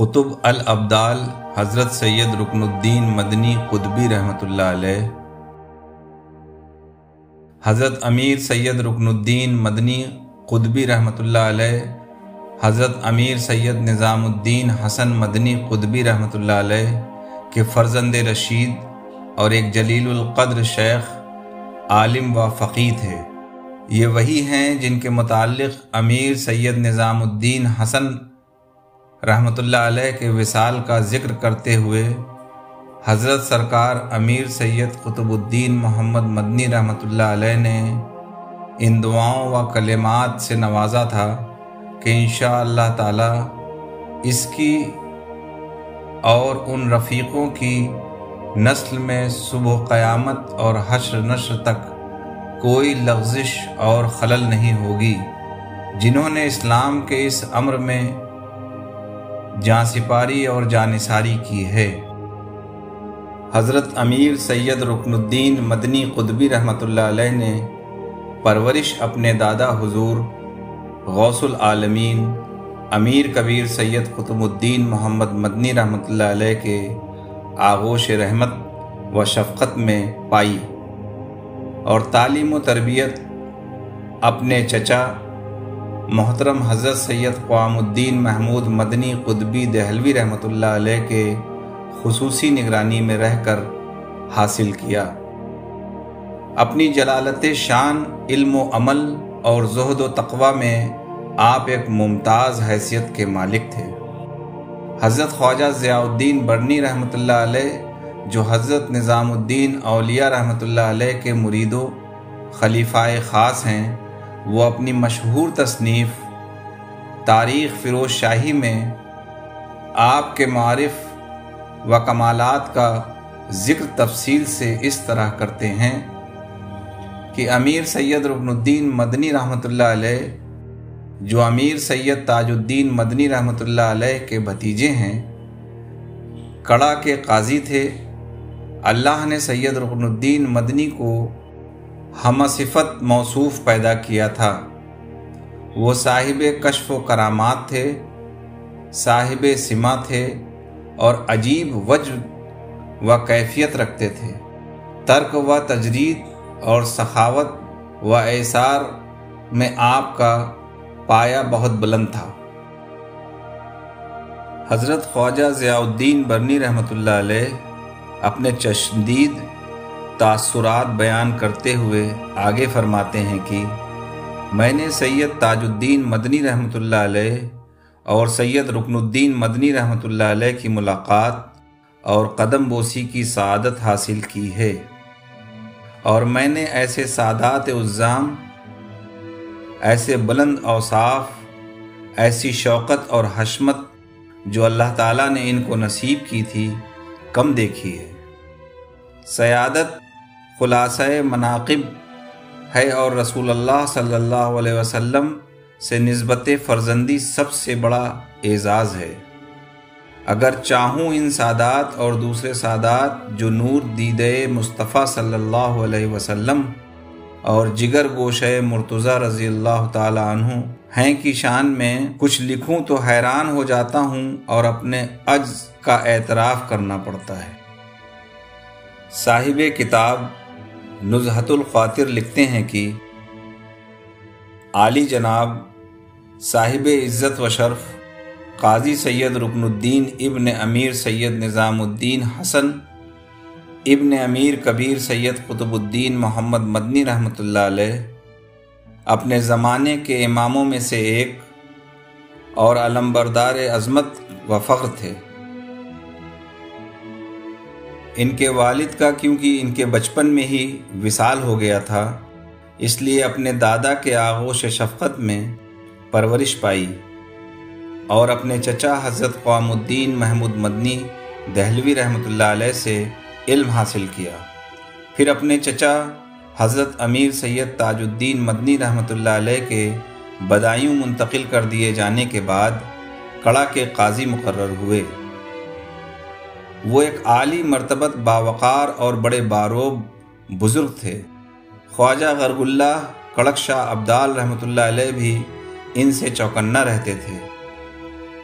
قطب الابدال حضرت سید رکن مدنی قطبی رحمۃ اللہ علیہ، حضرت امیر سید رکن مدنی قطبی رحمۃ اللہ علیہ، حضرت امیر سید نظام الدین حسن مدنی قطبی رحمۃ اللہ علیہ کے فرزند رشید اور ایک جلیل القدر شیخ، عالم و فقیہ تھے۔ یہ وہی ہیں جن کے متعلق امیر سید نظام الدین حسن رحمۃ اللہ علیہ کے وصال کا ذکر کرتے ہوئے حضرت سرکار امیر سید قطب الدین محمد مدنی رحمۃ اللہ علیہ نے ان دعاؤں و کلمات سے نوازا تھا کہ انشاءاللہ تعالی اس کی اور ان رفیقوں کی نسل میں صبح قیامت اور حشر نشر تک کوئی لغزش اور خلل نہیں ہوگی، جنہوں نے اسلام کے اس امر میں جاں سپاری اور جانثاری کی ہے۔ حضرت امیر سید رکن الدین مدنی قطبی رحمۃ اللہ علیہ نے پرورش اپنے دادا حضور غوث العالمین امیر کبیر سید قطب الدین محمد مدنی رحمۃ اللہ علیہ کے آغوش رحمت و شفقت میں پائی، اور تعلیم و تربیت اپنے چچا محترم حضرت سید قوام الدین محمود مدنی قطبی دہلوی رحمۃ اللہ علیہ کے خصوصی نگرانی میں رہ کر حاصل کیا۔ اپنی جلالت شان، علم و عمل اور زہد و تقوی میں آپ ایک ممتاز حیثیت کے مالک تھے۔ حضرت خواجہ ضیاء الدین برنی رحمۃ اللہ علیہ، جو حضرت نظام الدین اولیاء رحمۃ اللہ علیہ کے مرید و خلیفہ خاص ہیں، وہ اپنی مشہور تصنیف تاریخ فیروز شاہی میں آپ کے معارف و کمالات کا ذکر تفصیل سے اس طرح کرتے ہیں کہ امیر سید رکن الدین مدنی رحمۃ اللہ علیہ، جو امیر سید تاج الدین مدنی رحمۃ اللہ علیہ کے بھتیجے ہیں، کڑا کے قاضی تھے۔ اللہ نے سید رکن الدین مدنی کو ہمہ صفت موصوف پیدا کیا تھا۔ وہ صاحب کشف و کرامات تھے، صاحب سمہ تھے اور عجیب وجہ و کیفیت رکھتے تھے۔ ترک و تجرید اور سخاوت و ایثار میں آپ کا پایہ بہت بلند تھا۔ حضرت خواجہ ضیاء الدین برنی رحمۃ اللہ علیہ اپنے چشمدید تاثرات بیان کرتے ہوئے آگے فرماتے ہیں کہ میں نے سید تاج الدین مدنی رحمۃ اللہ علیہ اور سید رکن الدین مدنی رحمۃ اللہ علیہ کی ملاقات اور قدم بوسی کی سعادت حاصل کی ہے، اور میں نے ایسے سادات عظام، ایسے بلند اوصاف، ایسی شوقت اور حشمت جو اللہ تعالیٰ نے ان کو نصیب کی تھی، کم دیکھی ہے۔ سیادت خلاصہ مناقب ہے اور رسول اللہ صلی اللہ علیہ وسلم سے نسبت فرزندی سب سے بڑا اعزاز ہے۔ اگر چاہوں ان سادات اور دوسرے سادات جو نور دیدے مصطفیٰ صلی اللہ علیہ وسلم اور جگر گوشے مرتضیٰ رضی اللہ تعالی عنہ ہیں کی شان میں کچھ لکھوں تو حیران ہو جاتا ہوں اور اپنے عجز کا اعتراف کرنا پڑتا ہے۔ صاحب کتاب نزہۃ الخاطر لکھتے ہیں کہ عالی جناب صاحب عزت و شرف قاضی سید رکن الدین ابن امیر سید نظام الدین حسن ابن امیر کبیر سید قطب الدین محمد مدنی رحمۃ اللہ علیہ اپنے زمانے کے اماموں میں سے ایک اور علمبردار عظمت و فخر تھے۔ ان کے والد کا کیونکہ ان کے بچپن میں ہی وصال ہو گیا تھا، اس لیے اپنے دادا کے آغوش شفقت میں پرورش پائی، اور اپنے چچا حضرت قوام الدین محمود مدنی دہلوی رحمۃ اللہ علیہ سے علم حاصل کیا۔ پھر اپنے چچا حضرت امیر سید تاج الدین مدنی رحمۃ اللہ علیہ کے بدایوں منتقل کر دیے جانے کے بعد کڑا کے قاضی مقرر ہوئے۔ وہ ایک عالی مرتبت باوقار اور بڑے باروب بزرگ تھے۔ خواجہ غرب اللہ کڑک شاہ ابدال رحمۃ اللہ علیہ بھی ان سے چوکنا رہتے تھے،